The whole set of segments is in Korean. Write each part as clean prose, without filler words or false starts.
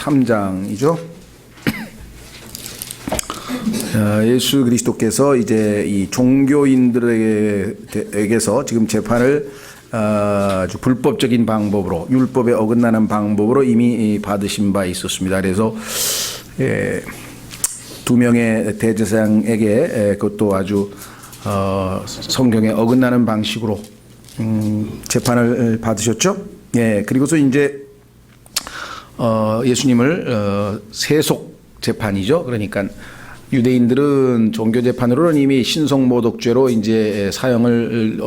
23장이죠. 예수 그리스도께서 이제 이 종교인들에게서 지금 재판을 아주 불법적인 방법으로, 율법에 어긋나는 방법으로 이미 받으신 바 있었습니다. 그래서 두 명의 대제사장에게 그것도 아주 성경에 어긋나는 방식으로 재판을 받으셨죠. 예, 그리고서 이제 예수님을 세속 재판이죠. 그러니까 유대인들은 종교 재판으로는 이미 신성모독죄로 이제 사형을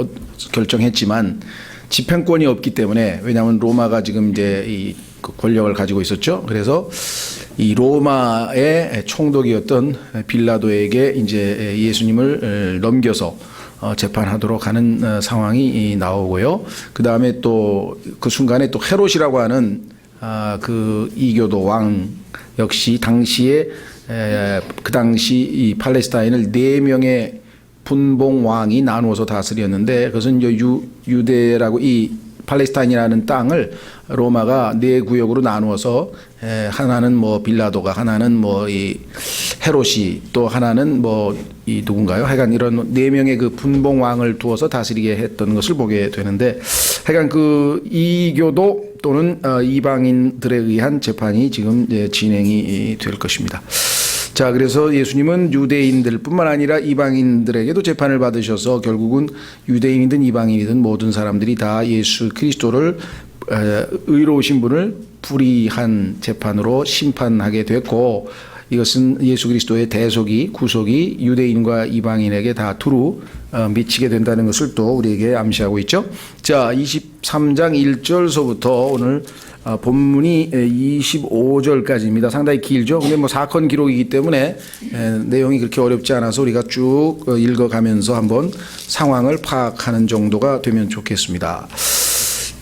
결정했지만 집행권이 없기 때문에, 왜냐하면 로마가 지금 이제 이 권력을 가지고 있었죠. 그래서 이 로마의 총독이었던 빌라도에게 이제 예수님을 넘겨서 재판하도록 하는 상황이 나오고요. 그 다음에 또 그 순간에 또 헤롯이라고 하는 그 이교도 왕 역시 당시에 그 당시 이 팔레스타인을 4명의 분봉 왕이 나누어서 다스렸는데, 그것은 유대라고 이 팔레스타인이라는 땅을 로마가 4구역으로 나누어서 하나는 뭐 빌라도가, 하나는 뭐 이 헤롯이, 또 하나는 뭐 이 누군가요? 하여간 이런 4명의 그 분봉 왕을 두어서 다스리게 했던 것을 보게 되는데, 하여간 그 이교도 또는 이방인들에 의한 재판이 지금 진행이 될 것입니다. 자, 그래서 예수님은 유대인들뿐만 아니라 이방인들에게도 재판을 받으셔서 결국은 유대인이든 이방인이든 모든 사람들이 다 예수 그리스도를 의로우신 분을 불의한 재판으로 심판하게 됐고, 이것은 예수 그리스도의 대속이, 구속이 유대인과 이방인에게 다 두루 미치게 된다는 것을 또 우리에게 암시하고 있죠. 자, 23장 1절서부터 오늘 본문이 25절까지입니다. 상당히 길죠. 근데 뭐 사건 기록이기 때문에 내용이 그렇게 어렵지 않아서 우리가 쭉 읽어가면서 한번 상황을 파악하는 정도가 되면 좋겠습니다.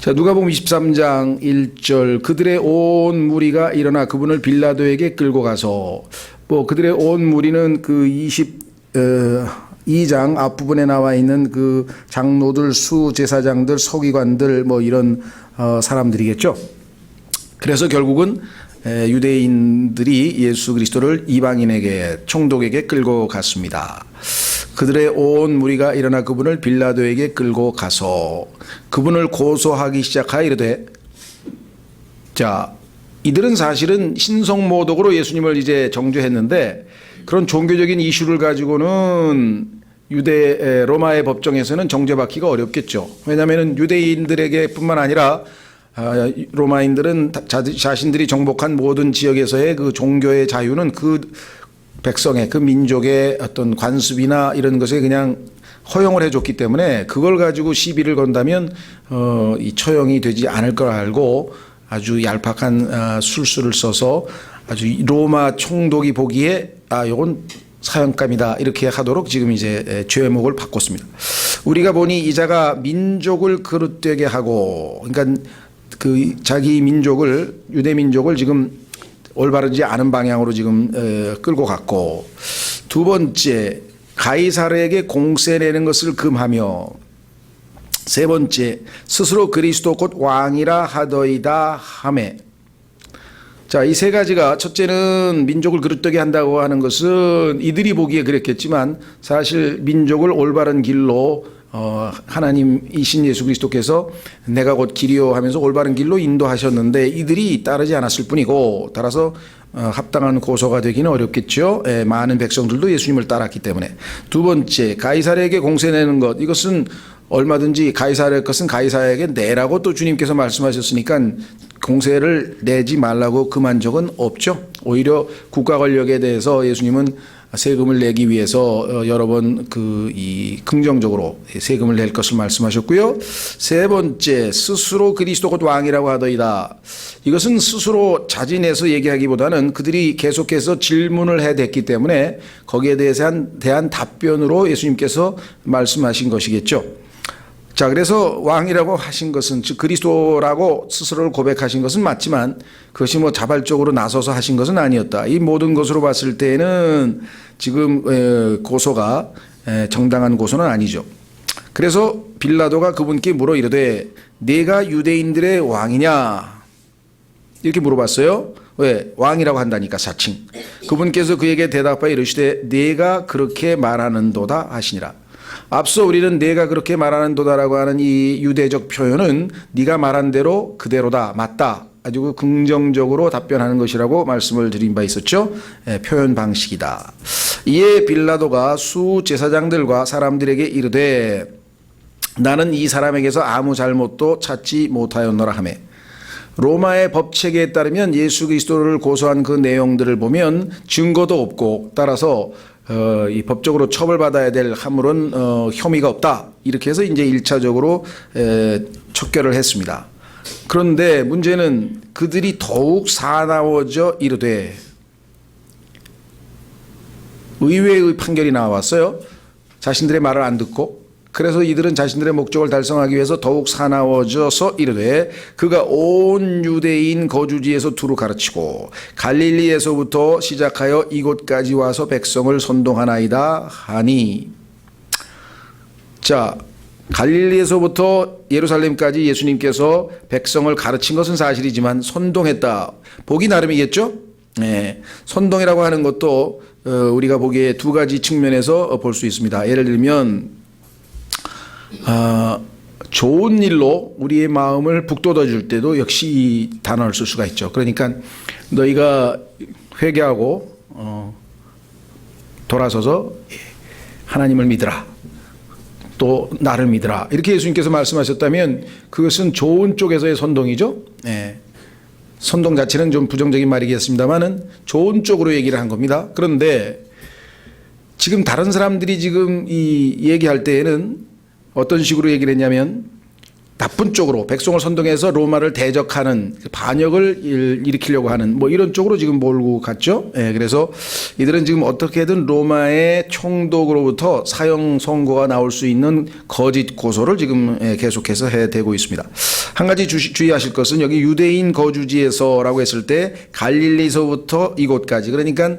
자, 누가복음 23장 1절, 그들의 온 무리가 일어나 그분을 빌라도에게 끌고 가서, 뭐 그들의 온 무리는 그 22장 앞부분에 나와 있는 그 장로들, 수제사장들, 서기관들, 뭐 이런 사람들이겠죠. 그래서 결국은 유대인들이 예수 그리스도를 이방인에게, 총독에게 끌고 갔습니다. 그들의 온 무리가 일어나 그분을 빌라도에게 끌고 가서 그분을 고소하기 시작하여 이르되, 자, 이들은 사실은 신성모독으로 예수님을 이제 정죄했는데, 그런 종교적인 이슈를 가지고는 로마의 법정에서는 정죄받기가 어렵겠죠. 왜냐하면 유대인들에게 뿐만 아니라 로마인들은 자신들이 정복한 모든 지역에서의 그 종교의 자유는 그 백성의, 그 민족의 어떤 관습이나 이런 것에 그냥 허용을 해줬기 때문에 그걸 가지고 시비를 건다면 이 처형이 되지 않을 걸 알고 아주 얄팍한 술수를 써서 아주 로마 총독이 보기에 요건 사형감이다 이렇게 하도록 지금 이제 죄목을 바꿨습니다. 우리가 보니 이자가 민족을 그릇되게 하고, 그러니까 그 자기 민족을, 유대 민족을 지금 올바르지 않은 방향으로 지금 끌고 갔고, 두 번째 가이사르에게 공세 내는 것을 금하며, 세 번째 스스로 그리스도 곧 왕이라 하더이다 하매. 자, 이 세 가지가, 첫째는 민족을 그릇되게 한다고 하는 것은 이들이 보기에 그랬겠지만 사실 민족을 올바른 길로 하나님이신 예수 그리스도께서 내가 곧 길이요 하면서 올바른 길로 인도하셨는데 이들이 따르지 않았을 뿐이고, 따라서 합당한 고소가 되기는 어렵겠죠. 많은 백성들도 예수님을 따랐기 때문에. 두 번째, 가이사르에게 공세 내는 것, 이것은 얼마든지 가이사르의 것은 가이사르에게 내라고 또 주님께서 말씀하셨으니까 공세를 내지 말라고 금한 적은 없죠. 오히려 국가 권력에 대해서 예수님은 세금을 내기 위해서 여러 번 긍정적으로 세금을 낼 것을 말씀하셨고요. 세 번째, 스스로 그리스도 곧 왕이라고 하더이다. 이것은 스스로 자진해서 얘기하기보다는 그들이 계속해서 질문을 해댔기 때문에 거기에 대한 답변으로 예수님께서 말씀하신 것이겠죠. 자, 그래서 왕이라고 하신 것은, 즉 그리스도라고 스스로를 고백하신 것은 맞지만 그것이 뭐 자발적으로 나서서 하신 것은 아니었다. 이 모든 것으로 봤을 때는 지금 고소가 정당한 고소는 아니죠. 그래서 빌라도가 그분께 물어 이르되, 네가 유대인들의 왕이냐? 이렇게 물어봤어요. 왜? 왕이라고 한다니까 사칭. 그분께서 그에게 대답하여 이르시되 네가 그렇게 말하는도다 하시니라. 앞서 우리는 내가 그렇게 말하는도다라고 하는 이 유대적 표현은 네가 말한 대로 그대로다, 맞다, 아주 긍정적으로 답변하는 것이라고 말씀을 드린 바 있었죠. 표현 방식이다. 이에 빌라도가 수제사장들과 사람들에게 이르되 나는 이 사람에게서 아무 잘못도 찾지 못하였노라 하매, 로마의 법체계에 따르면 예수 그리스도를 고소한 그 내용들을 보면 증거도 없고 따라서 이 법적으로 처벌받아야 될 아무런 혐의가 없다. 이렇게 해서 이제 1차적으로 척결을 했습니다. 그런데 문제는 그들이 더욱 사나워져 이르되, 의외의 판결이 나왔어요. 자신들의 말을 안 듣고. 그래서 이들은 자신들의 목적을 달성하기 위해서 더욱 사나워져서 이르되 그가 온 유대인 거주지에서 두루 가르치고 갈릴리에서부터 시작하여 이곳까지 와서 백성을 선동하나이다 하니. 자, 갈릴리에서부터 예루살렘까지 예수님께서 백성을 가르친 것은 사실이지만 선동했다. 보기 나름이겠죠? 네. 선동이라고 하는 것도 우리가 보기에 두 가지 측면에서 볼 수 있습니다. 예를 들면 좋은 일로 우리의 마음을 북돋아 줄 때도 역시 이 단어를 쓸 수가 있죠. 그러니까 너희가 회개하고 돌아서서 하나님을 믿으라, 또 나를 믿으라, 이렇게 예수님께서 말씀하셨다면 그것은 좋은 쪽에서의 선동이죠. 네. 선동 자체는 좀 부정적인 말이겠습니다만은 좋은 쪽으로 얘기를 한 겁니다. 그런데 지금 다른 사람들이 지금 이 얘기할 때에는 어떤 식으로 얘기를 했냐면 나쁜 쪽으로 백성을 선동해서 로마를 대적하는 반역을 일으키려고 하는 뭐 이런 쪽으로 지금 몰고 갔죠. 예, 그래서 이들은 지금 어떻게든 로마의 총독으로부터 사형 선고가 나올 수 있는 거짓 고소를 지금 계속해서 해대고 있습니다. 한 가지 주의하실 것은 여기 유대인 거주지에서라고 했을 때 갈릴리서부터 이곳까지, 그러니까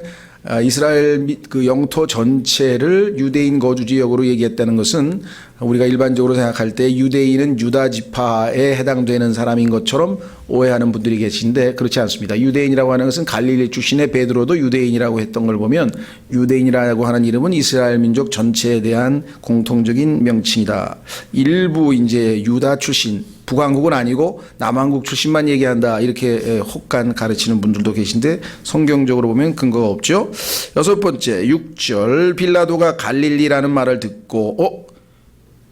이스라엘 그 영토 전체를 유대인 거주지역으로 얘기했다는 것은 우리가 일반적으로 생각할 때 유대인은 유다 지파에 해당되는 사람인 것처럼 오해하는 분들이 계신데 그렇지 않습니다. 유대인이라고 하는 것은 갈릴리 출신의 베드로도 유대인이라고 했던 걸 보면 유대인이라고 하는 이름은 이스라엘 민족 전체에 대한 공통적인 명칭이다. 일부 이제 유다 출신, 북왕국은 아니고 남왕국 출신만 얘기한다, 이렇게 혹간 가르치는 분들도 계신데 성경적으로 보면 근거가 없죠. 여섯 번째 6절, 빌라도가 갈릴리라는 말을 듣고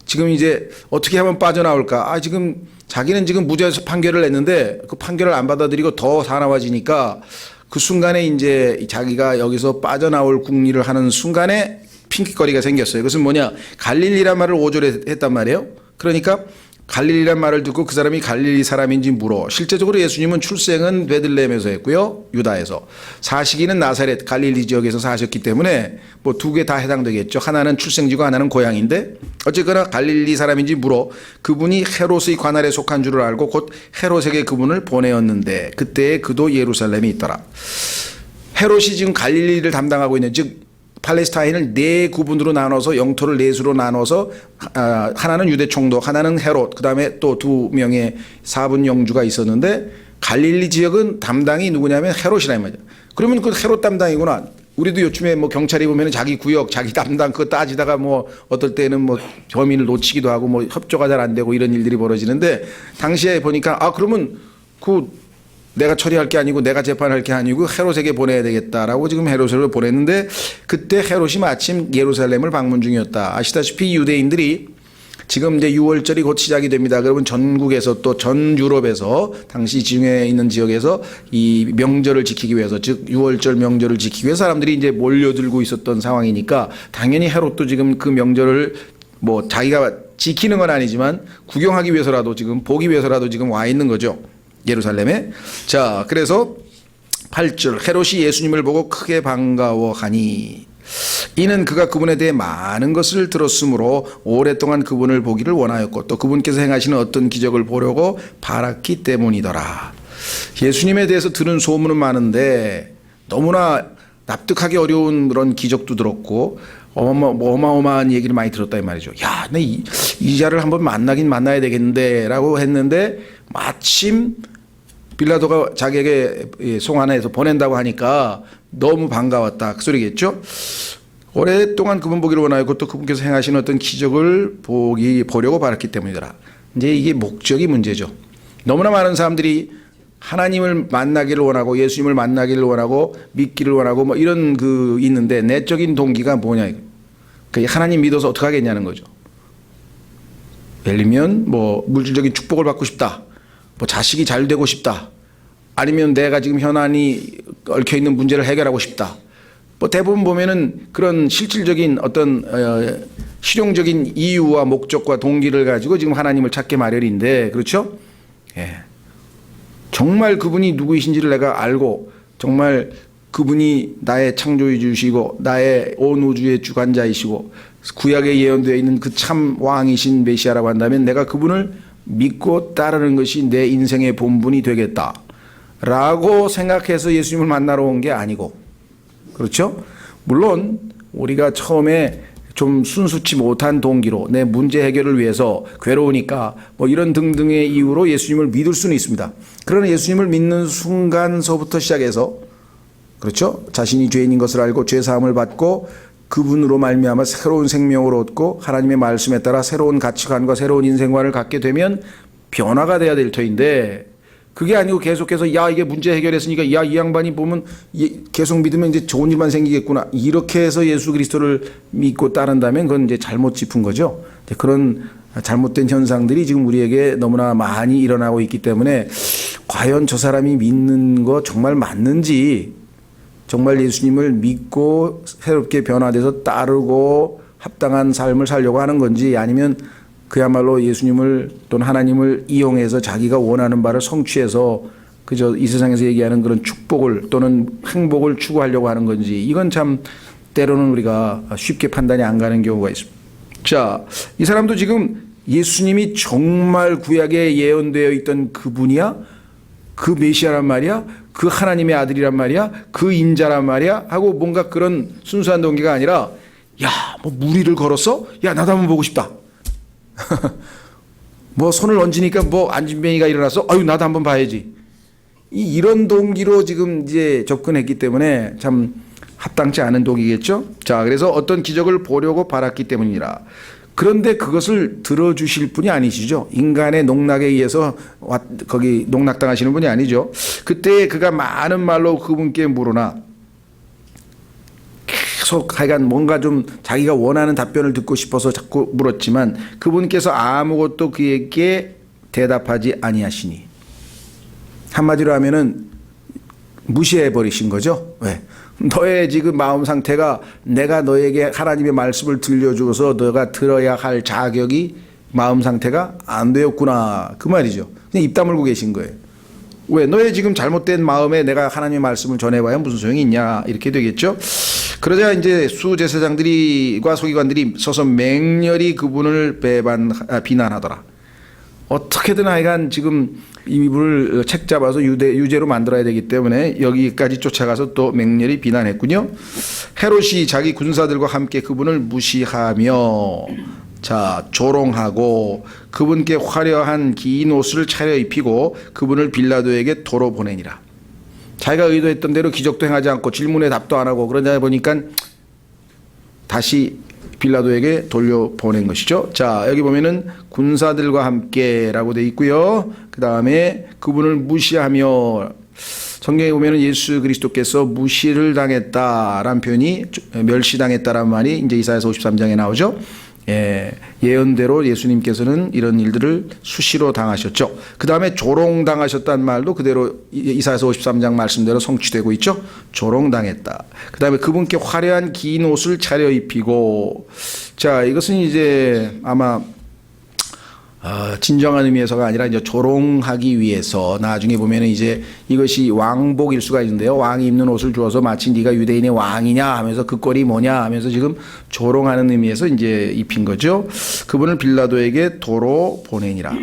지금 이제 어떻게 하면 빠져나올까? 지금 자기는 지금 무죄 판결을 냈는데 그 판결을 안 받아들이고 더 사나워지니까 그 순간에 이제 자기가 여기서 빠져나올 궁리를 하는 순간에 핑계거리가 생겼어요. 그것은 뭐냐? 갈릴리란 말을 5절에 했단 말이에요. 그러니까 갈릴리란 말을 듣고 그 사람이 갈릴리 사람인지 물어. 실제적으로 예수님은 출생은 베들레헴에서 했고요, 유다에서. 사시기는 나사렛 갈릴리 지역에서 사셨기 때문에 뭐 두 개 다 해당되겠죠. 하나는 출생지고 하나는 고향인데 어쨌거나 갈릴리 사람인지 물어. 그분이 헤롯의 관할에 속한 줄을 알고 곧 헤롯에게 그분을 보내었는데 그때에 그도 예루살렘에 있더라. 헤롯이 지금 갈릴리를 담당하고 있는, 즉 팔레스타인을 네 구분으로 나눠서 영토를 넷으로 나눠서 하나는 유대 총독, 하나는 헤롯, 그 다음에 또 두 명의 4분 영주가 있었는데 갈릴리 지역은 담당이 누구냐면 헤롯이라 이 말이야. 그러면 그 헤롯 담당이구나. 우리도 요즘에 뭐 경찰이 보면 자기 구역, 자기 담당 그거 따지다가 뭐 어떨 때는 뭐 범인을 놓치기도 하고 뭐 협조가 잘 안 되고 이런 일들이 벌어지는데 당시에 보니까 그러면 내가 처리할 게 아니고 내가 재판할 게 아니고 헤롯에게 보내야 되겠다라고 지금 헤롯을 보냈는데 그때 헤롯이 마침 예루살렘을 방문 중이었다. 아시다시피 유대인들이 지금 이제 6월절이 곧 시작이 됩니다. 그러면 전국에서 또 전 유럽에서 당시 지중해에 있는 지역에서 이 명절을 지키기 위해서, 즉 6월절 명절을 지키기 위해서 사람들이 이제 몰려들고 있었던 상황이니까 당연히 헤롯도 지금 그 명절을 뭐 자기가 지키는 건 아니지만 구경하기 위해서라도 지금 보기 위해서라도 지금 와 있는 거죠. 예루살렘에. 자, 그래서 8절, 헤롯이 예수님을 보고 크게 반가워하니 이는 그가 그분에 대해 많은 것을 들었으므로 오랫동안 그분을 보기를 원하였고 또 그분께서 행하시는 어떤 기적을 보려고 바랐기 때문이더라. 예수님에 대해서 들은 소문은 많은데 너무나 납득하기 어려운 그런 기적도 들었고 어마어마한 얘기를 많이 들었다 이 말이죠. 야, 내 이 자를 한번 만나긴 만나야 되겠는데 라고 했는데 마침 빌라도가 자기에게 송환해서 보낸다고 하니까 너무 반가웠다 그 소리겠죠. 오랫동안 그분 보기를 원하였고 또 그분께서 행하신 어떤 기적을 보려고 바랐기 때문이더라. 이제 이게 목적이 문제죠. 너무나 많은 사람들이 하나님을 만나기를 원하고 예수님을 만나기를 원하고 믿기를 원하고 뭐 이런 그 있는데 내적인 동기가 뭐냐 이거. 하나님 믿어서 어떻게 하겠냐는 거죠. 예를 들면 뭐 물질적인 축복을 받고 싶다. 뭐 자식이 잘 되고 싶다. 아니면 내가 지금 현안이 얽혀 있는 문제를 해결하고 싶다. 뭐 대부분 보면은 그런 실질적인 어떤 실용적인 이유와 목적과 동기를 가지고 지금 하나님을 찾게 마련인데 그렇죠? 예. 정말 그분이 누구이신지를 내가 알고 정말 그분이 나의 창조주이시고 나의 온 우주의 주관자이시고 구약에 예언되어 있는 그 참 왕이신 메시아라고 한다면 내가 그분을 믿고 따르는 것이 내 인생의 본분이 되겠다 라고 생각해서 예수님을 만나러 온 게 아니고 그렇죠? 물론 우리가 처음에 좀 순수치 못한 동기로 내 문제 해결을 위해서 괴로우니까 뭐 이런 등등의 이유로 예수님을 믿을 수는 있습니다. 그러나 예수님을 믿는 순간서부터 시작해서 그렇죠? 자신이 죄인인 것을 알고 죄 사함을 받고 그분으로 말미암아 새로운 생명을 얻고 하나님의 말씀에 따라 새로운 가치관과 새로운 인생관을 갖게 되면 변화가 돼야 될 터인데 그게 아니고 계속해서 야 이게 문제 해결했으니까 야 이 양반이 보면 계속 믿으면 이제 좋은 일만 생기겠구나 이렇게 해서 예수 그리스도를 믿고 따른다면 그건 이제 잘못 짚은 거죠. 그런 잘못된 현상들이 지금 우리에게 너무나 많이 일어나고 있기 때문에 과연 저 사람이 믿는 거 정말 맞는지 정말 예수님을 믿고 새롭게 변화돼서 따르고 합당한 삶을 살려고 하는 건지 아니면 그야말로 예수님을 또는 하나님을 이용해서 자기가 원하는 바를 성취해서 그저 이 세상에서 얘기하는 그런 축복을 또는 행복을 추구하려고 하는 건지 이건 참 때로는 우리가 쉽게 판단이 안 가는 경우가 있습니다. 자, 이 사람도 지금 예수님이 정말 구약에 예언되어 있던 그분이야? 그 메시아란 말이야? 그 하나님의 아들이란 말이야? 그 인자란 말이야? 하고 뭔가 그런 순수한 동기가 아니라 야, 뭐 무리를 걸었어? 야, 나도 한번 보고 싶다. 뭐 손을 얹으니까 뭐 안진뱅이가 일어나서 아유 나도 한번 봐야지. 이런 동기로 지금 이제 접근했기 때문에 참 합당치 않은 동기겠죠. 자, 그래서 어떤 기적을 보려고 바랐기 때문이라. 그런데 그것을 들어주실 분이 아니시죠. 인간의 농락에 의해서 거기 농락당하시는 분이 아니죠. 그때 그가 많은 말로 그분께 물으나 계속 하여간 뭔가 좀 자기가 원하는 답변을 듣고 싶어서 자꾸 물었지만 그분께서 아무것도 그에게 대답하지 아니하시니 한마디로 하면은 무시해 버리신 거죠. 왜? 너의 지금 마음 상태가 내가 너에게 하나님의 말씀을 들려주어서 너가 들어야 할 자격이 마음 상태가 안 되었구나 그 말이죠. 그냥 입 다물고 계신 거예요. 왜? 너의 지금 잘못된 마음에 내가 하나님의 말씀을 전해봐야 무슨 소용이 있냐 이렇게 되겠죠. 그러자 이제 수제사장들과 서기관들이 서서 맹렬히 그분을 비난하더라. 어떻게든 하여간 지금 이분을 책 잡아서 유죄로 만들어야 되기 때문에 여기까지 쫓아가서 또 맹렬히 비난했군요. 헤롯이 자기 군사들과 함께 그분을 무시하며 자 조롱하고 그분께 화려한 긴 옷을 차려입히고 그분을 빌라도에게 도로 보내니라. 자기가 의도했던 대로 기적도 행하지 않고 질문에 답도 안 하고 그러다 보니까 다시 빌라도에게 돌려보낸 것이죠. 자, 여기 보면은 군사들과 함께라고 돼 있고요. 그 다음에 그분을 무시하며 성경에 보면은 예수 그리스도께서 무시를 당했다라는 표현이 멸시당했다라는 말이 이제 이사야서 53장에 나오죠. 예언대로 예수님께서는 이런 일들을 수시로 당하셨죠. 그 다음에 조롱당하셨다는 말도 그대로 이사야서 53장 말씀대로 성취되고 있죠. 조롱당했다. 그 다음에 그분께 화려한 긴 옷을 차려입히고 자 이것은 이제 아마 진정한 의미에서가 아니라 이제 조롱하기 위해서 나중에 보면은 이제 이것이 왕복일 수가 있는데요. 왕이 입는 옷을 주어서 마치 네가 유대인의 왕이냐 하면서 그 꼴이 뭐냐 하면서 지금 조롱하는 의미에서 이제 입힌 거죠. 그분을 빌라도에게 도로 보내니라.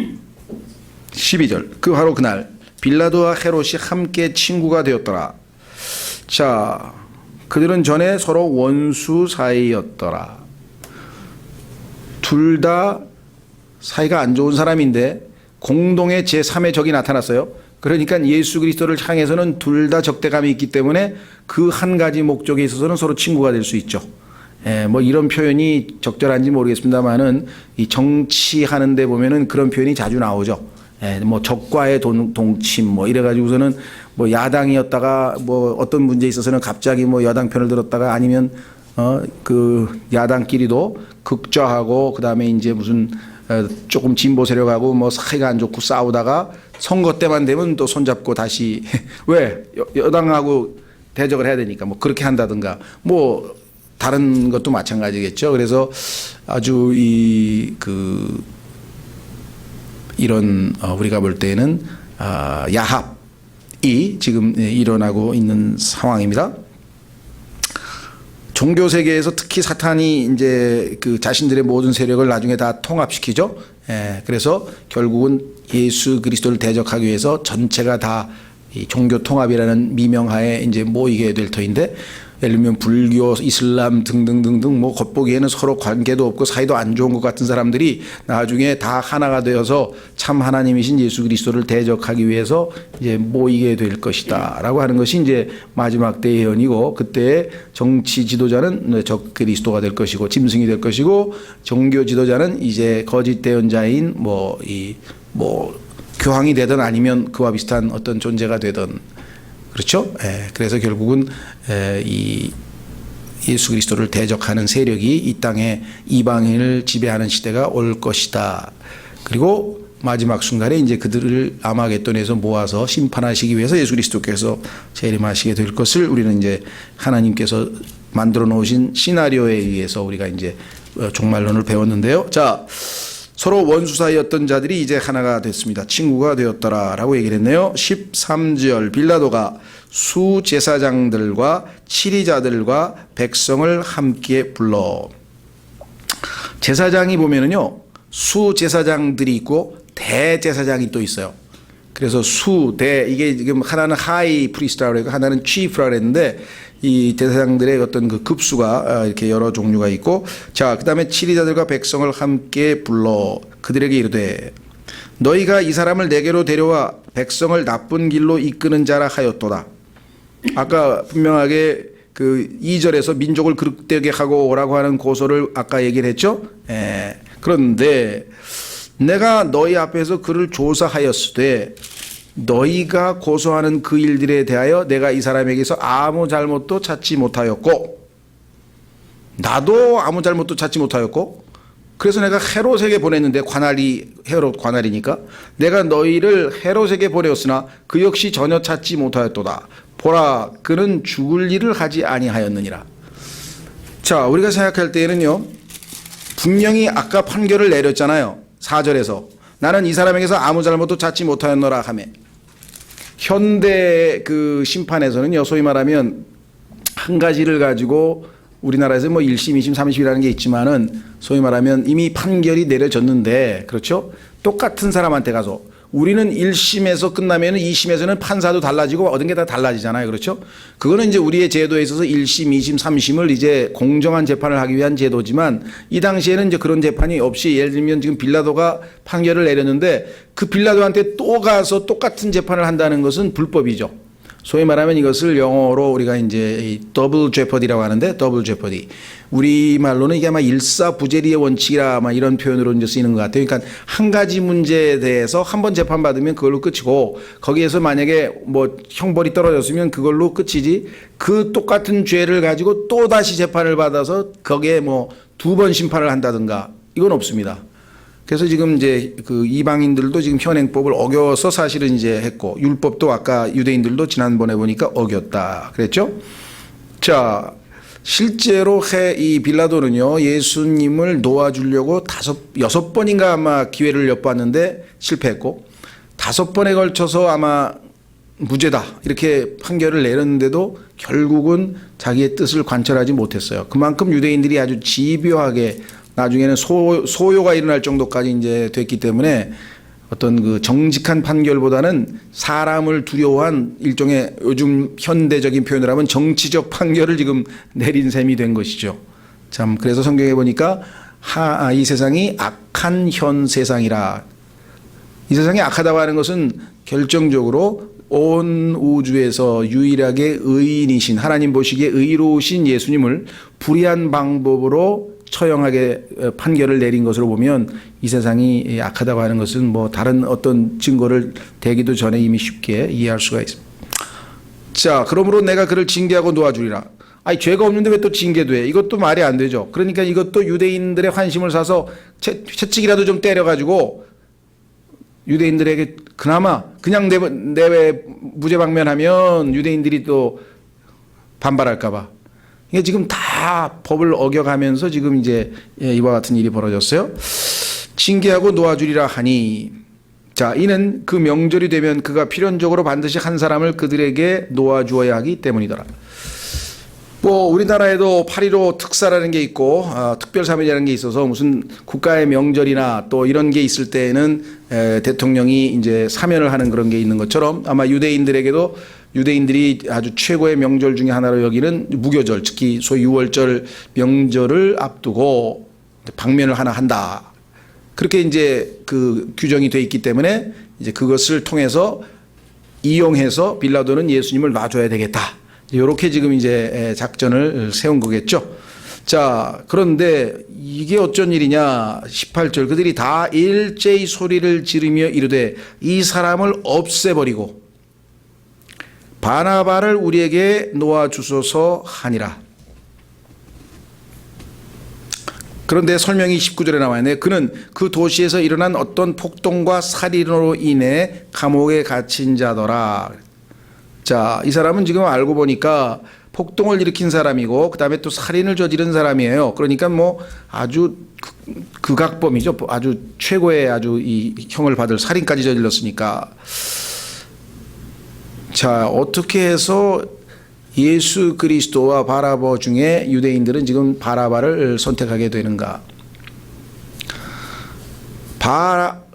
12절. 그 바로 그날 빌라도와 헤롯이 함께 친구가 되었더라. 자, 그들은 전에 서로 원수 사이였더라. 둘 다 사이가 안 좋은 사람인데 공동의 제3의 적이 나타났어요. 그러니까 예수 그리스도를 향해서는 둘 다 적대감이 있기 때문에 그 한 가지 목적에 있어서는 서로 친구가 될 수 있죠. 뭐 이런 표현이 적절한지 모르겠습니다만은 이 정치하는 데 보면은 그런 표현이 자주 나오죠. 뭐 적과의 동침 뭐 이래가지고서는 뭐 야당이었다가 뭐 어떤 문제에 있어서는 갑자기 뭐 여당 편을 들었다가 아니면 그 야당끼리도 극좌하고 그다음에 이제 무슨 조금 진보 세력하고 뭐 사이가 안 좋고 싸우다가 선거 때만 되면 또 손잡고 다시 왜 여당하고 대적을 해야 되니까 뭐 그렇게 한다든가 뭐 다른 것도 마찬가지겠죠. 그래서 아주 이런 우리가 볼 때는 야합이 지금 일어나고 있는 상황입니다. 종교 세계에서 특히 사탄이 이제 그 자신들의 모든 세력을 나중에 다 통합시키죠. 그래서 결국은 예수 그리스도를 대적하기 위해서 전체가 다 이 종교 통합이라는 미명하에 이제 모이게 될 터인데, 예를 들면 불교, 이슬람 등등등등 뭐 겉보기에는 서로 관계도 없고 사이도 안 좋은 것 같은 사람들이 나중에 다 하나가 되어서 참 하나님이신 예수 그리스도를 대적하기 위해서 이제 모이게 될 것이다라고 하는 것이 이제 마지막 때의 예언이고, 그때 정치 지도자는 적 그리스도가 될 것이고 짐승이 될 것이고, 종교 지도자는 이제 거짓 대언자인 교황이 되든 아니면 그와 비슷한 어떤 존재가 되든, 그렇죠? 그래서 결국은 이 예수 그리스도를 대적하는 세력이 이 땅에 이방인을 지배하는 시대가 올 것이다. 그리고 마지막 순간에 이제 그들을 아마겟돈에서 모아서 심판하시기 위해서 예수 그리스도께서 재림하시게 될 것을 우리는 이제 하나님께서 만들어 놓으신 시나리오에 의해서 우리가 이제 종말론을 배웠는데요. 자, 서로 원수 사이였던 자들이 이제 하나가 됐습니다. 친구가 되었더라라고 얘기를 했네요. 13절, 빌라도가 수제사장들과 치리자들과 백성을 함께 불러. 제사장이 보면은요, 수제사장들이 있고 대제사장이 또 있어요. 그래서 수대, 이게 지금 하나는 하이 프리스트라고 그러고 하나는 치프라고 그랬는데, 이 제사장들의 어떤 그 급수가 이렇게 여러 종류가 있고, 자, 그 다음에 치리자들과 백성을 함께 불러 그들에게 이르되, 너희가 이 사람을 내게로 데려와 백성을 나쁜 길로 이끄는 자라 하였도다. 아까 분명하게 그 2절에서 민족을 그릇되게 하고 오라고 하는 고소를 아까 얘기를 했죠. 그런데 내가 너희 앞에서 그를 조사하였으되 너희가 고소하는 그 일들에 대하여 내가 이 사람에게서 아무 잘못도 찾지 못하였고, 나도 아무 잘못도 찾지 못하였고, 그래서 내가 헤롯에게 보냈는데, 헤롯 관할이니까 내가 너희를 헤롯에게 보내었으나 그 역시 전혀 찾지 못하였도다. 보라, 그는 죽을 일을 하지 아니하였느니라. 자, 우리가 생각할 때에는요, 분명히 아까 판결을 내렸잖아요. 4절에서 나는 이 사람에게서 아무 잘못도 찾지 못하였노라 하며, 현대 그 심판에서는요, 소위 말하면 한 가지를 가지고 우리나라에서 뭐 1심, 2심, 3심이라는 게 있지만은 소위 말하면 이미 판결이 내려졌는데, 그렇죠? 똑같은 사람한테 가서 우리는 1심에서 끝나면 2심에서는 판사도 달라지고 얻은 게 다 달라지잖아요. 그렇죠? 그거는 이제 우리의 제도에 있어서 1심, 2심, 3심을 이제 공정한 재판을 하기 위한 제도지만, 이 당시에는 이제 그런 재판이 없이, 예를 들면 지금 빌라도가 판결을 내렸는데 그 빌라도한테 또 가서 똑같은 재판을 한다는 것은 불법이죠. 소위 말하면 이것을 영어로 우리가 이제 더블 제퍼디라고 하는데, 더블 제퍼디. 우리말로는 이게 아마 일사부재리의 원칙이라 아마 이런 표현으로 이제 쓰이는 것 같아요. 그러니까 한 가지 문제에 대해서 한 번 재판받으면 그걸로 끝이고, 거기에서 만약에 뭐 형벌이 떨어졌으면 그걸로 끝이지, 그 똑같은 죄를 가지고 또 다시 재판을 받아서 거기에 뭐 2번 심판을 한다든가, 이건 없습니다. 그래서 지금 이제 그 이방인들도 지금 현행법을 어겨서 사실은 이제 했고, 율법도 아까 유대인들도 지난번에 보니까 어겼다 그랬죠. 자, 실제로 이 빌라도는요, 예수님을 놓아주려고 6번인가 아마 기회를 엿봤는데 실패했고, 5번에 걸쳐서 아마 무죄다 이렇게 판결을 내렸는데도 결국은 자기의 뜻을 관철하지 못했어요. 그만큼 유대인들이 아주 집요하게 나중에는 소요가 일어날 정도까지 이제 됐기 때문에, 어떤 그 정직한 판결보다는 사람을 두려워한 일종의, 요즘 현대적인 표현을 하면 정치적 판결을 지금 내린 셈이 된 것이죠. 참, 그래서 성경에 보니까 이 세상이 악한 현 세상이라, 이 세상이 악하다고 하는 것은 결정적으로 온 우주에서 유일하게 의인이신, 하나님 보시기에 의로우신 예수님을 불의한 방법으로 처형하게 판결을 내린 것으로 보면 이 세상이 악하다고 하는 것은 뭐 다른 어떤 증거를 대기도 전에 이미 쉽게 이해할 수가 있습니다. 자, 그러므로 내가 그를 징계하고 놓아주리라. 아니, 죄가 없는데 왜 또 징계도 해? 이것도 말이 안 되죠. 그러니까 이것도 유대인들의 환심을 사서 채찍이라도 좀 때려가지고 유대인들에게 그나마 그냥 내외 무죄방면하면 유대인들이 또 반발할까봐. 이게 지금 다 법을 어겨가면서 지금 이제 이와 같은 일이 벌어졌어요. 징계하고 놓아주리라 하니, 자, 이는 그 명절이 되면 그가 필연적으로 반드시 한 사람을 그들에게 놓아주어야 하기 때문이더라. 뭐 우리나라에도 8.15 특사라는 게 있고 특별사면이라는 게 있어서 무슨 국가의 명절이나 또 이런 게 있을 때에는 대통령이 이제 사면을 하는 그런 게 있는 것처럼 아마 유대인들에게도 유대인들이 아주 최고의 명절 중에 하나로 여기는 무교절, 특히 소위 6월절 명절을 앞두고 방면을 하나 한다. 그렇게 이제 그 규정이 돼 있기 때문에 이제 그것을 통해서 이용해서 빌라도는 예수님을 놔줘야 되겠다. 이렇게 지금 이제 작전을 세운 거겠죠. 자, 그런데 이게 어쩐 일이냐. 18절 그들이 다 일제히 소리를 지르며 이르되 이 사람을 없애버리고 바나바를 우리에게 놓아주소서 하니라. 그런데 설명이 19절에 나와 있네. 그는 그 도시에서 일어난 어떤 폭동과 살인으로 인해 감옥에 갇힌 자더라. 자, 이 사람은 지금 알고 보니까 폭동을 일으킨 사람이고 그 다음에 또 살인을 저지른 사람이에요. 그러니까 뭐 아주 극악범이죠. 아주 최고의 아주 이 형을 받을 살인까지 저질렀으니까. 자, 어떻게 해서 예수 그리스도와 바라바 중에 유대인들은 지금 바라바를 선택하게 되는가?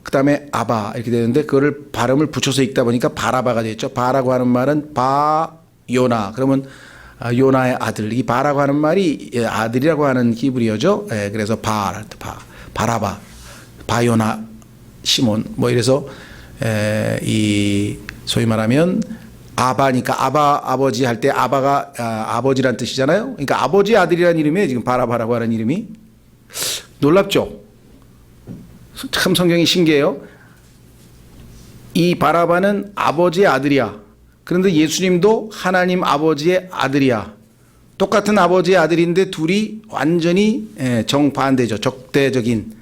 그 다음에 아바 이렇게 되는데 그거를 발음을 붙여서 읽다 보니까 바라바가 되었죠. 바라고 하는 말은 바요나, 그러면 요나의 아들. 이 바라고 하는 말이 아들이라고 하는 히브리어죠. 그래서 바라바, 바요나, 시몬 뭐 이래서 이 소위 말하면 아바니까 아버지 할 때 아바가 아버지란 뜻이잖아요. 그러니까 아버지 아들이라는 이름이에요. 지금 바라바라고 하는 이름이. 놀랍죠? 참 성경이 신기해요. 이 바라바는 아버지의 아들이야. 그런데 예수님도 하나님 아버지의 아들이야. 똑같은 아버지의 아들인데 둘이 완전히 정반대죠. 적대적인.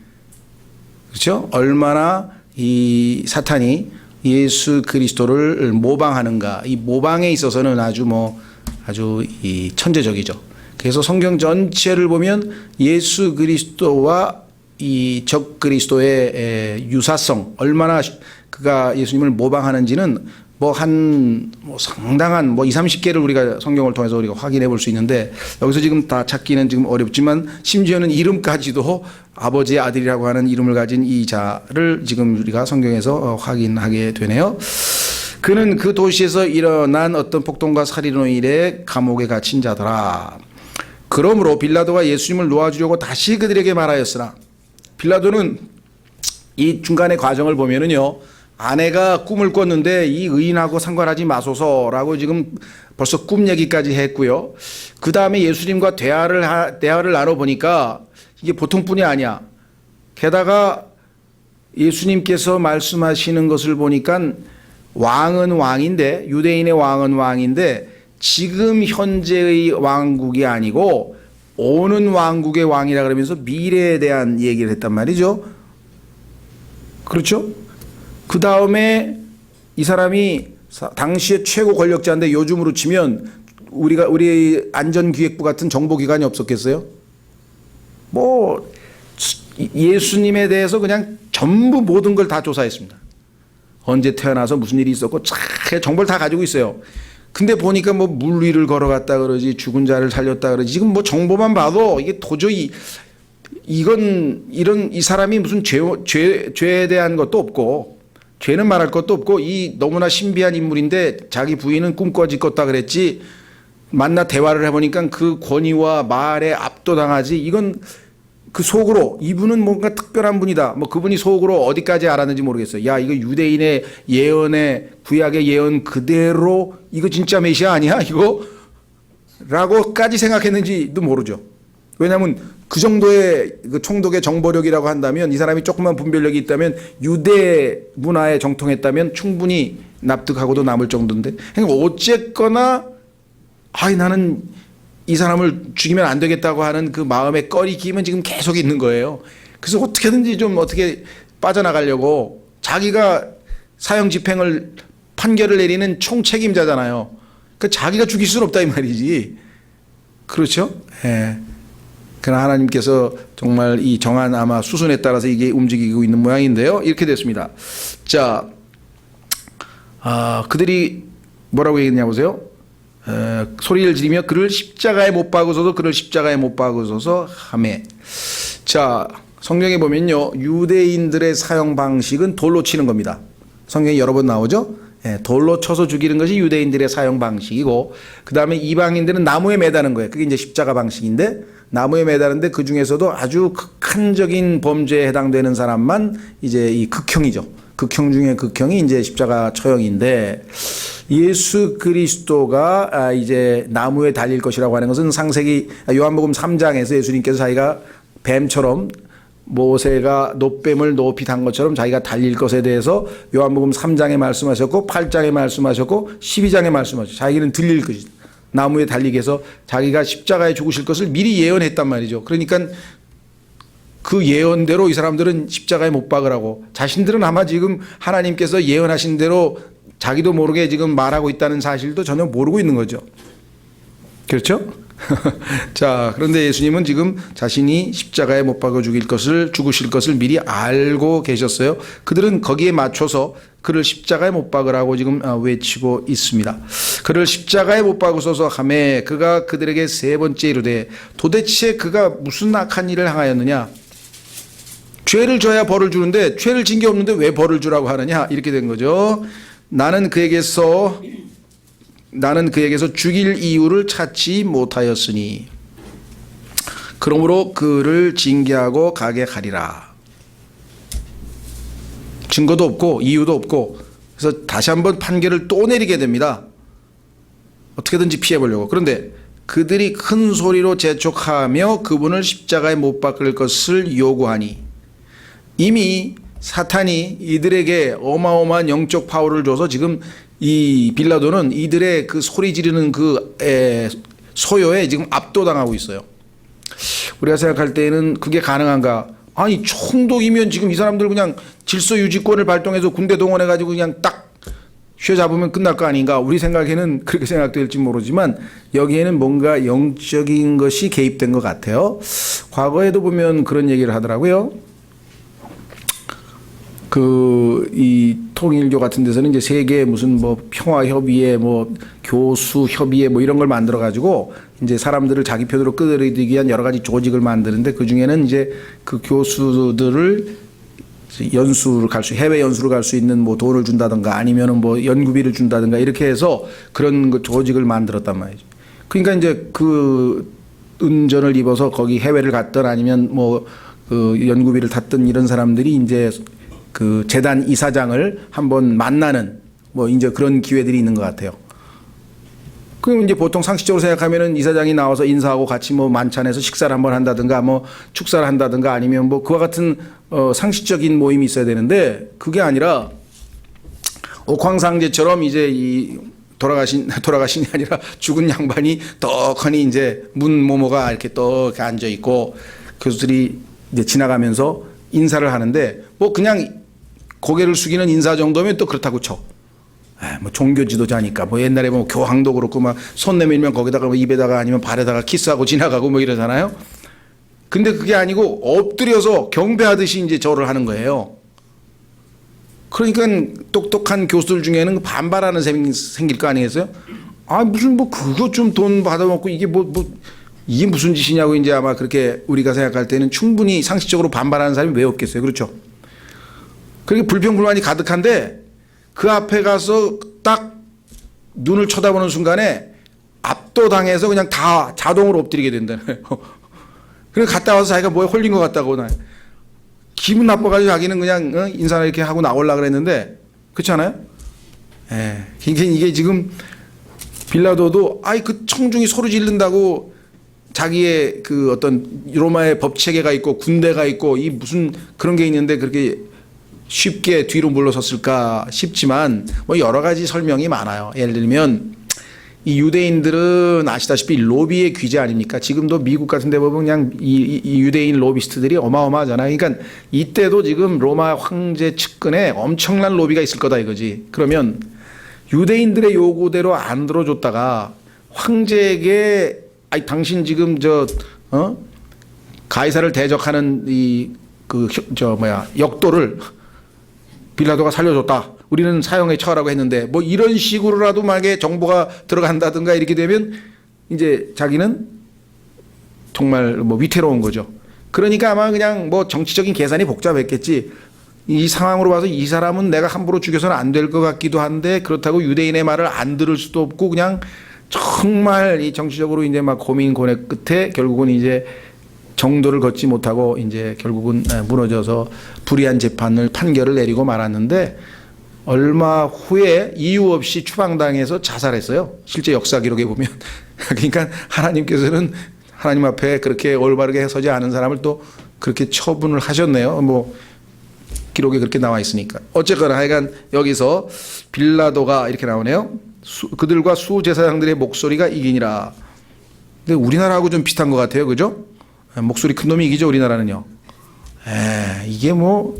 그렇죠? 얼마나 이 사탄이 예수 그리스도를 모방하는가. 이 모방에 있어서는 아주 이 천재적이죠. 그래서 성경 전체를 보면 예수 그리스도와 이 적 그리스도의 유사성, 얼마나 그가 예수님을 모방하는지는 상당한 20, 30개를 우리가 성경을 통해서 우리가 확인해 볼 수 있는데, 여기서 지금 다 찾기는 지금 어렵지만 심지어는 이름까지도 아버지의 아들이라고 하는 이름을 가진 이 자를 지금 우리가 성경에서 확인하게 되네요. 그는 그 도시에서 일어난 어떤 폭동과 살인으로 인해 감옥에 갇힌 자더라. 그러므로 빌라도가 예수님을 놓아주려고 다시 그들에게 말하였으나, 빌라도는 이 중간의 과정을 보면은요, 아내가 꿈을 꿨는데 이 의인하고 상관하지 마소서라고 지금 벌써 꿈 얘기까지 했고요. 그 다음에 예수님과 대화를 나눠보니까 이게 보통 뿐이 아니야. 게다가 예수님께서 말씀하시는 것을 보니까 왕은 왕인데, 유대인의 왕은 왕인데 지금 현재의 왕국이 아니고 오는 왕국의 왕이라 그러면서 미래에 대한 얘기를 했단 말이죠. 그렇죠? 그 다음에 이 사람이 당시에 최고 권력자인데 요즘으로 치면 우리 안전기획부 같은 정보기관이 없었겠어요? 예수님에 대해서 그냥 전부 모든 걸 다 조사했습니다. 언제 태어나서 무슨 일이 있었고 정보를 다 가지고 있어요. 근데 보니까 물 위를 걸어갔다 그러지, 죽은 자를 살렸다 그러지, 지금 정보만 봐도 이게 도저히 이 사람이 무슨 죄에 대한 것도 없고 죄는 말할 것도 없고 이 너무나 신비한 인물인데 자기 부인은 꿈꿔지 꿨다 그랬지, 만나 대화를 해보니까 그 권위와 말에 압도당하지, 이건 그 속으로 이분은 뭔가 특별한 분이다. 뭐 그분이 속으로 어디까지 알았는지 모르겠어요. 야, 이거 유대인의 예언의 구약의 예언 그대로 이거 진짜 메시아 아니야? 이거? 라고까지 생각했는지도 모르죠. 왜냐하면 그 정도의 그 총독의 정보력이라고 한다면 이 사람이 조금만 분별력이 있다면 유대 문화에 정통했다면 충분히 납득하고도 남을 정도인데 그러니까 어쨌거나 나는 이 사람을 죽이면 안 되겠다고 하는 그 마음의 꺼리낌은 지금 계속 있는 거예요. 그래서 어떻게든지 좀 어떻게 빠져나가려고 자기가 사형 집행을 판결을 내리는 총책임자잖아요. 그 자기가 죽일 수는 없다 이 말이지. 그렇죠? 예. 그러나 하나님께서 정말 이 정한 아마 수순에 따라서 이게 움직이고 있는 모양인데요. 이렇게 됐습니다. 자, 그들이 뭐라고 얘기했냐 보세요. 소리를 지르며 그를 십자가에 못 박으소서 그를 십자가에 못 박으소서 하매. 자, 성경에 보면요. 유대인들의 사형 방식은 돌로 치는 겁니다. 성경에 여러 번 나오죠. 돌로 쳐서 죽이는 것이 유대인들의 사형 방식이고 그 다음에 이방인들은 나무에 매다는 거예요. 그게 이제 십자가 방식인데 나무에 매다는데 그 중에서도 아주 극한적인 범죄에 해당되는 사람만 이제 이 극형이죠. 극형 중에 극형이 이제 십자가 처형인데 예수 그리스도가 이제 나무에 달릴 것이라고 하는 것은 창세기 요한복음 3장에서 예수님께서 자기가 뱀처럼 모세가 놋뱀을 높이 단 것처럼 자기가 달릴 것에 대해서 요한복음 3장에 말씀하셨고 8장에 말씀하셨고 12장에 말씀하셨죠. 자기는 들릴 것이다. 나무에 달리게 해서 자기가 십자가에 죽으실 것을 미리 예언했단 말이죠. 그러니까 그 예언대로 이 사람들은 십자가에 못 박으라고 자신들은 아마 지금 하나님께서 예언하신 대로 자기도 모르게 지금 말하고 있다는 사실도 전혀 모르고 있는 거죠. 그렇죠? 자, 그런데 예수님은 지금 자신이 십자가에 못 박아 죽으실 것을 미리 알고 계셨어요. 그들은 거기에 맞춰서 그를 십자가에 못 박으라고 지금 외치고 있습니다. 그를 십자가에 못 박으소서 하매 그가 그들에게 세 번째 이르되 도대체 그가 무슨 악한 일을 행하였느냐? 죄를 져야 벌을 주는데 죄를 진 게 없는데 왜 벌을 주라고 하느냐? 이렇게 된 거죠. 나는 그에게서 죽일 이유를 찾지 못하였으니 그러므로 그를 징계하고 가게 하리라. 증거도 없고 이유도 없고 그래서 다시 한번 판결을 또 내리게 됩니다. 어떻게든지 피해보려고. 그런데 그들이 큰 소리로 재촉하며 그분을 십자가에 못 박을 것을 요구하니 이미 사탄이 이들에게 어마어마한 영적 파워를 줘서 지금 이 빌라도는 이들의 그 소리 지르는 그 소요에 지금 압도당하고 있어요. 우리가 생각할 때는 그게 가능한가? 아니 총독이면 지금 이 사람들 그냥 질서 유지권을 발동해서 군대 동원해가지고 그냥 딱 휘어잡으면 끝날 거 아닌가? 우리 생각에는 그렇게 생각될지 모르지만 여기에는 뭔가 영적인 것이 개입된 것 같아요. 과거에도 보면 그런 얘기를 하더라고요. 이 통일교 같은 데서는 이제 세계 무슨 뭐 평화협의회 뭐 교수협의회 뭐 이런 걸 만들어 가지고 이제 사람들을 자기 편으로 끌어들이기 위한 여러 가지 조직을 만드는데 그 중에는 이제 그 교수들을 해외 연수를 갈 수 있는 뭐 돈을 준다든가 아니면은 뭐 연구비를 준다든가 이렇게 해서 그런 그 조직을 만들었단 말이죠. 그러니까 이제 그 은전을 입어서 거기 해외를 갔든 아니면 뭐 그 연구비를 탔든 이런 사람들이 이제 그 재단 이사장을 한번 만나는 뭐 이제 그런 기회들이 있는 것 같아요. 그럼 이제 보통 상식적으로 생각하면은 이사장이 나와서 인사하고 같이 뭐 만찬에서 식사를 한번 한다든가 뭐 축사를 한다든가 아니면 뭐 그와 같은 상식적인 모임이 있어야 되는데 그게 아니라 옥황상제처럼 이제 이 돌아가신이 아니라 죽은 양반이 떡하니 이제 문 모모가 이렇게 떡 앉아 있고 교수들이 이제 지나가면서 인사를 하는데 뭐 그냥 고개를 숙이는 인사 정도면 또 그렇다고 쳐. 뭐 종교 지도자니까 뭐 옛날에 뭐 교황도 그렇고 막 손 내밀면 거기다가 뭐 입에다가 아니면 발에다가 키스하고 지나가고 뭐 이러잖아요. 근데 그게 아니고 엎드려서 경배하듯이 이제 절을 하는 거예요. 그러니까 똑똑한 교수들 중에는 반발하는 셈이 생길 거 아니겠어요? 아 무슨 뭐 그거 좀 돈 받아먹고 이게 이게 무슨 짓이냐고 이제 아마 그렇게 우리가 생각할 때는 충분히 상식적으로 반발하는 사람이 왜 없겠어요. 그렇죠? 그렇게 불평불만이 가득한데 그 앞에 가서 딱 눈을 쳐다보는 순간에 압도당해서 그냥 다 자동으로 엎드리게 된다는 거예요. 그래 갔다 와서 자기가 뭐에 홀린 것 같다고 나 기분 나빠가지고 자기는 그냥 인사를 이렇게 하고 나오려고 그랬는데 그렇지 않아요? 예. 그러니까 이게 지금 빌라도도 그 청중이 소리 지른다고 자기의 그 어떤 로마의 법 체계가 있고 군대가 있고 이 무슨 그런 게 있는데 그렇게 쉽게 뒤로 물러섰을까 싶지만 뭐 여러 가지 설명이 많아요. 예를 들면 이 유대인들은 아시다시피 로비의 귀재 아닙니까? 지금도 미국 같은 데 보면 그냥 이 유대인 로비스트들이 어마어마하잖아요. 그러니까 이때도 지금 로마 황제 측근에 엄청난 로비가 있을 거다 이거지. 그러면 유대인들의 요구대로 안 들어줬다가 황제에게 당신 지금 가이사를 대적하는 역도를 빌라도가 살려줬다. 우리는 사형에 처하라고 했는데 뭐 이런 식으로라도 만약에 정보가 들어간다든가 이렇게 되면 이제 자기는 정말 뭐 위태로운 거죠. 그러니까 아마 그냥 뭐 정치적인 계산이 복잡했겠지. 이 상황으로 봐서 이 사람은 내가 함부로 죽여서는 안 될 것 같기도 한데 그렇다고 유대인의 말을 안 들을 수도 없고 그냥 정말 이 정치적으로 이제 막 고민 고뇌 끝에 결국은 이제 정도를 걷지 못하고 이제 결국은 무너져서 불의한 재판을 판결을 내리고 말았는데 얼마 후에 이유 없이 추방당해서 자살했어요. 실제 역사 기록에 보면. 그러니까 하나님께서는 하나님 앞에 그렇게 올바르게 서지 않은 사람을 또 그렇게 처분을 하셨네요. 뭐 기록에 그렇게 나와 있으니까. 어쨌거나 하여간 여기서 빌라도가 이렇게 나오네요. 그들과 수제사장들의 목소리가 이기니라. 근데 우리나라하고 좀 비슷한 것 같아요. 그죠? 목소리 큰 놈이 이기죠. 우리나라는요. 이게 뭐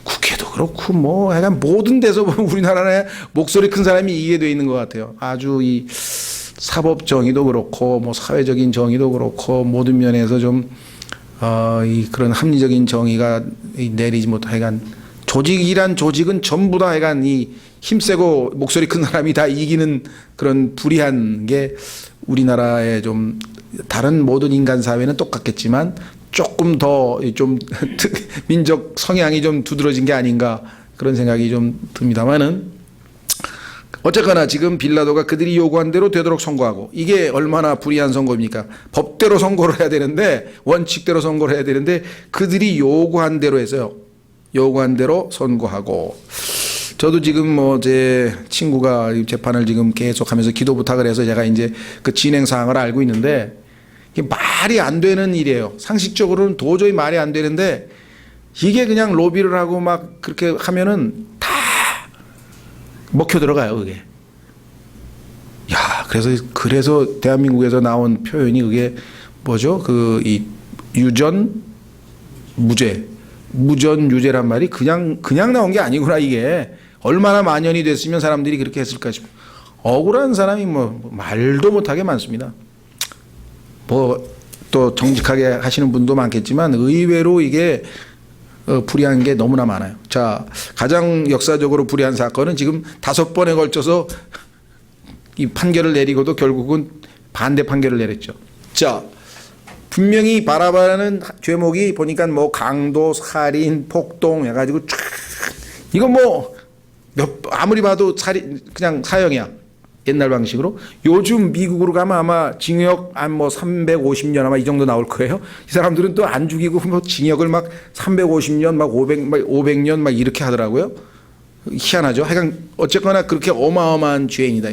국회도 그렇고 뭐 하여간 모든 데서 보면 우리나라에 목소리 큰 사람이 이기게 돼 있는 것 같아요. 아주 이 사법 정의도 그렇고 뭐 사회적인 정의도 그렇고 모든 면에서 좀 이 그런 합리적인 정의가 내리지 못하고 하여간 조직이란 조직은 전부 다 하여간 이 힘세고 목소리 큰 사람이 다 이기는 그런 불의한 게 우리나라의 좀 다른 모든 인간 사회는 똑같겠지만 조금 더 좀 민족 성향이 좀 두드러진 게 아닌가 그런 생각이 좀 듭니다만은 어쨌거나 지금 빌라도가 그들이 요구한 대로 되도록 선고하고 이게 얼마나 불의한 선고입니까? 법대로 선고를 해야 되는데 원칙대로 선고를 해야 되는데 그들이 요구한 대로 해서요. 요구한 대로 선고하고 저도 지금 뭐 제 친구가 재판을 지금 계속하면서 기도 부탁을 해서 제가 이제 그 진행 사항을 알고 있는데 이게 말이 안 되는 일이에요. 상식적으로는 도저히 말이 안 되는데 이게 그냥 로비를 하고 막 그렇게 하면은 다 먹혀 들어가요, 그게. 야, 그래서 대한민국에서 나온 표현이 그게 뭐죠? 이 유전 무죄, 무전 유죄란 말이 그냥 나온 게 아니구나 이게. 얼마나 만연이 됐으면 사람들이 그렇게 했을까 싶어. 억울한 사람이 뭐 말도 못하게 많습니다. 뭐 또 정직하게 하시는 분도 많겠지만 의외로 이게 불의한 게 너무나 많아요. 자, 가장 역사적으로 불의한 사건은 지금 5번에 걸쳐서 이 판결을 내리고도 결국은 반대 판결을 내렸죠. 자, 분명히 바라바라는 죄목이 보니까 뭐 강도, 살인, 폭동 해가지고 쫙 이거 뭐 아무리 봐도 그냥 사형이야. 옛날 방식으로. 요즘 미국으로 가면 아마 징역 한 뭐 350년 아마 이 정도 나올 거예요. 이 사람들은 또 안 죽이고 뭐 징역을 막 350년 막 500년 막 이렇게 하더라고요. 희한하죠. 하여간 어쨌거나 그렇게 어마어마한 죄인이다.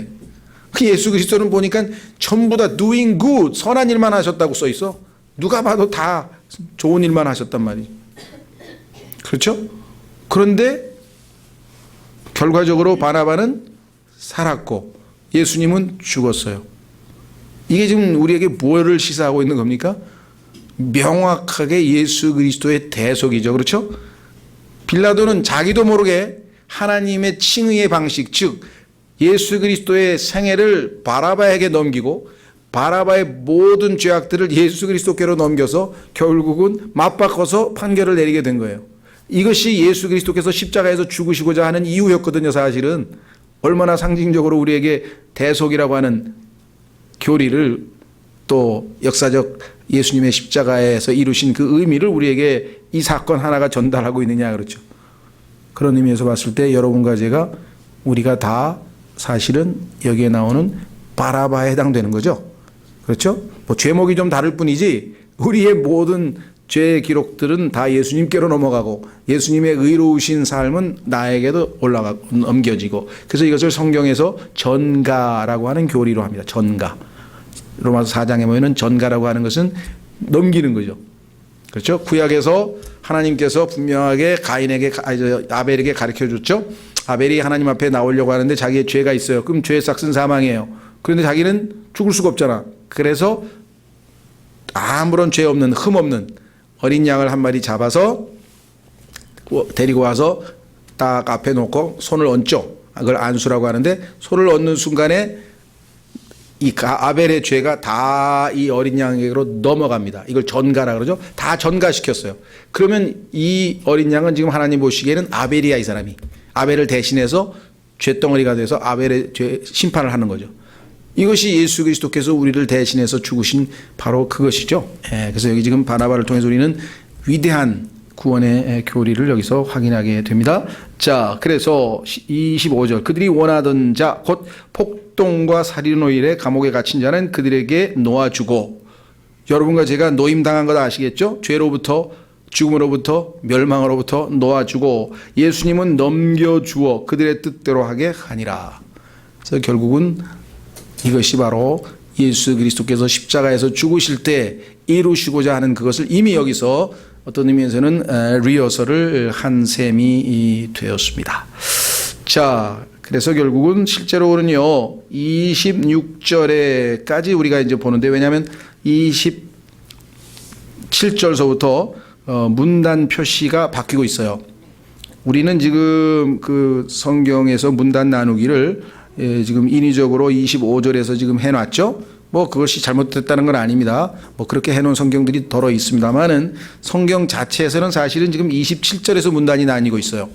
그 예수 그리스도는 보니까 전부 다 doing good, 선한 일만 하셨다고 써 있어. 누가 봐도 다 좋은 일만 하셨단 말이죠. 그렇죠? 그런데 결과적으로 바나바는 살았고 예수님은 죽었어요. 이게 지금 우리에게 뭐를 시사하고 있는 겁니까? 명확하게 예수 그리스도의 대속이죠. 그렇죠? 빌라도는 자기도 모르게 하나님의 칭의의 방식, 즉 예수 그리스도의 생애를 바라바에게 넘기고 바라바의 모든 죄악들을 예수 그리스도께로 넘겨서 결국은 맞바꿔서 판결을 내리게 된 거예요. 이것이 예수 그리스도께서 십자가에서 죽으시고자 하는 이유였거든요. 사실은 얼마나 상징적으로 우리에게 대속이라고 하는 교리를 또 역사적 예수님의 십자가에서 이루신 그 의미를 우리에게 이 사건 하나가 전달하고 있느냐 그렇죠. 그런 의미에서 봤을 때 여러분과 제가 우리가 다 사실은 여기에 나오는 바라바에 해당되는 거죠. 그렇죠? 뭐 죄목이 좀 다를 뿐이지 우리의 모든 죄의 기록들은 다 예수님께로 넘어가고 예수님의 의로우신 삶은 나에게도 넘겨지고, 그래서 이것을 성경에서 전가라고 하는 교리로 합니다. 전가. 로마서 4장에 보면은 전가라고 하는 것은 넘기는 거죠. 그렇죠? 구약에서 하나님께서 분명하게 아벨에게 가르쳐 줬죠. 아벨이 하나님 앞에 나오려고 하는데 자기의 죄가 있어요. 그럼 죄의 삭은 사망이에요. 그런데 자기는 죽을 수가 없잖아. 그래서 아무런 죄 없는, 흠 없는 어린 양을 한 마리 잡아서 데리고 와서 딱 앞에 놓고 손을 얹죠. 그걸 안수라고 하는데, 손을 얹는 순간에 이 아벨의 죄가 다 이 어린 양에게로 넘어갑니다. 이걸 전가라 그러죠. 다 전가시켰어요. 그러면 이 어린 양은 지금 하나님 보시기에는 아벨이야, 이 사람이. 아벨을 대신해서 죄덩어리가 돼서 아벨의 죄 심판을 하는 거죠. 이것이 예수 그리스도께서 우리를 대신해서 죽으신 바로 그것이죠. 그래서 여기 지금 바나바를 통해서 우리는 위대한 구원의 교리를 여기서 확인하게 됩니다. 자, 그래서 25절, 그들이 원하던 자 곧 폭동과 살인노일에 감옥에 갇힌 자는 그들에게 놓아주고, 여러분과 제가 노임당한 것 아시겠죠? 죄로부터, 죽음으로부터, 멸망으로부터 놓아주고 예수님은 넘겨주어 그들의 뜻대로 하게 하니라. 그래서 결국은 이것이 바로 예수 그리스도께서 십자가에서 죽으실 때 이루시고자 하는 그것을 이미 여기서 어떤 의미에서는 리허설을 한 셈이 되었습니다. 자, 그래서 결국은 실제로는요 26절에까지 우리가 이제 보는데, 왜냐하면 27절서부터 문단 표시가 바뀌고 있어요. 우리는 지금 그 성경에서 문단 나누기를 지금 인위적으로 25절에서 지금 해놨죠. 뭐 그것이 잘못됐다는 건 아닙니다. 뭐 그렇게 해놓은 성경들이 더러 있습니다만은 성경 자체에서는 사실은 지금 27절에서 문단이 나뉘고 있어요.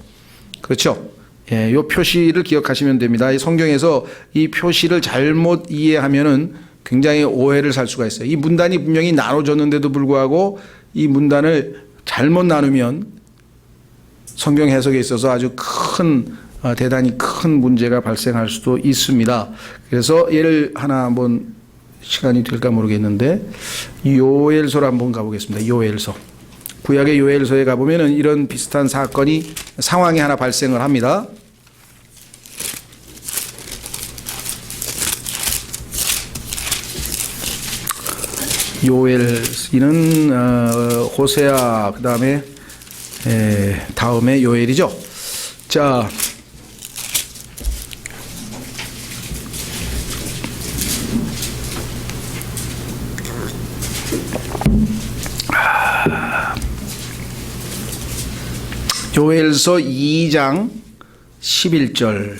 그렇죠? 이 표시를 기억하시면 됩니다. 이 성경에서 이 표시를 잘못 이해하면은 굉장히 오해를 살 수가 있어요. 이 문단이 분명히 나눠졌는데도 불구하고 이 문단을 잘못 나누면 성경 해석에 있어서 아주 대단히 큰 문제가 발생할 수도 있습니다. 그래서 예를 하나 한번 시간이 될까 모르겠는데 요엘서로 한번 가보겠습니다. 요엘서. 구약의 요엘서에 가보면은 이런 비슷한 상황이 하나 발생을 합니다. 요엘, 이는 호세아, 그 다음에 요엘이죠. 자, 요엘서 2장 11절.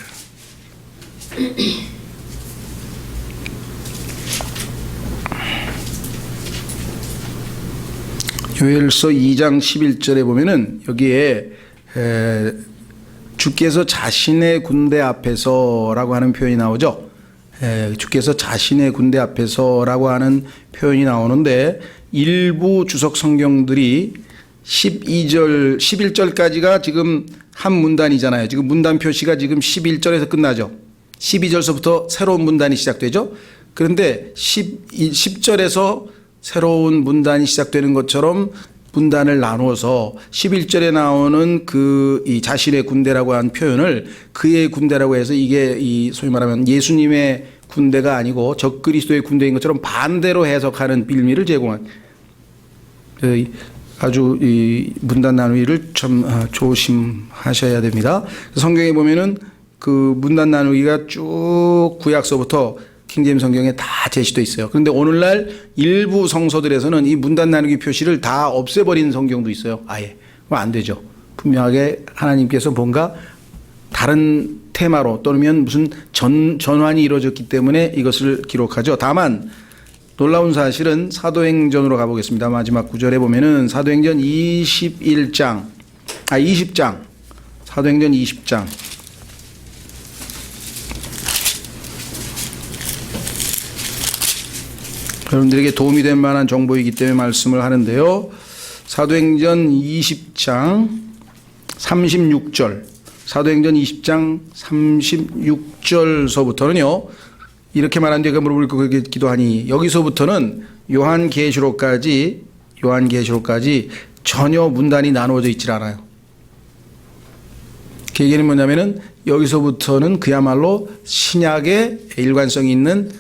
요엘서 2장 11절에 보면은 여기에 주께서 자신의 군대 앞에서라고 하는 표현이 나오죠. 주께서 자신의 군대 앞에서라고 하는 표현이 나오는데, 일부 주석 성경들이 12절, 11절까지가 지금 한 문단이잖아요. 지금 문단 표시가 지금 11절에서 끝나죠. 12절서부터 새로운 문단이 시작되죠. 그런데 10절에서 새로운 문단이 시작되는 것처럼 문단을 나누어서 11절에 나오는 이 자신의 군대라고 한 표현을 그의 군대라고 해서 이게 소위 말하면 예수님의 군대가 아니고 적그리스도의 군대인 것처럼 반대로 해석하는 빌미를 제공한, 아주 이 문단 나누기를 참 조심하셔야 됩니다. 성경에 보면은 그 문단 나누기가 쭉 구약서부터 킹제임 성경에 다 제시되어 있어요. 그런데 오늘날 일부 성서들에서는 이 문단 나누기 표시를 다 없애버리는 성경도 있어요. 아예. 그럼 안 되죠. 분명하게 하나님께서 뭔가 다른 테마로 또는 무슨 전환이 이루어졌기 때문에 이것을 기록하죠. 다만 놀라운 사실은 사도행전으로 가보겠습니다. 마지막 구절에 보면은 사도행전 20장. 사도행전 20장. 여러분들에게 도움이 될 만한 정보이기 때문에 말씀을 하는데요. 사도행전 20장 36절. 사도행전 20장 36절서부터는요. 이렇게 말한 데가 물어볼 거 기도하니, 여기서부터는 요한계시록까지 요한계시록까지 전혀 문단이 나누어져 있질 않아요. 그 얘기는 뭐냐면은 여기서부터는 그야말로 신약의 일관성이 있는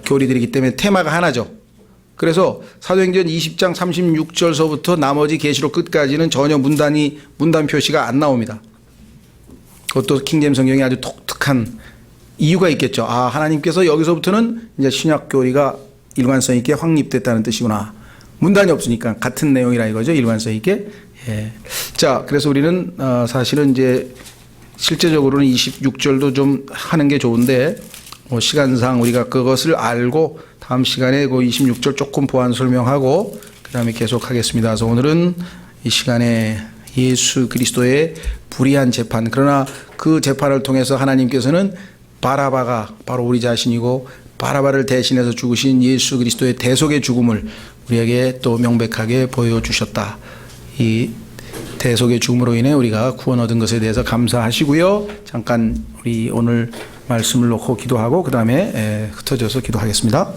교리들이기 때문에 테마가 하나죠. 그래서 사도행전 20장 36절서부터 나머지 계시록 끝까지는 전혀 문단 표시가 안 나옵니다. 그것도 킹제임 성경이 아주 독특한 이유가 있겠죠. 아, 하나님께서 여기서부터는 이제 신약 교리가 일관성 있게 확립됐다는 뜻이구나. 문단이 없으니까 같은 내용이라 이거죠. 일관성 있게. 예. 자, 그래서 우리는 사실은 이제 실제적으로는 26절도 좀 하는 게 좋은데 시간상 우리가 그것을 알고 다음 시간에 그 26절 조금 보완 설명하고 그 다음에 계속 하겠습니다. 그래서 오늘은 이 시간에 예수 그리스도의 불의한 재판, 그러나 그 재판을 통해서 하나님께서는 바라바가 바로 우리 자신이고 바라바를 대신해서 죽으신 예수 그리스도의 대속의 죽음을 우리에게 또 명백하게 보여주셨다. 이 대속의 죽음으로 인해 우리가 구원 얻은 것에 대해서 감사하시고요. 잠깐 우리 오늘 말씀을 놓고 기도하고 그 다음에 흩어져서 기도하겠습니다.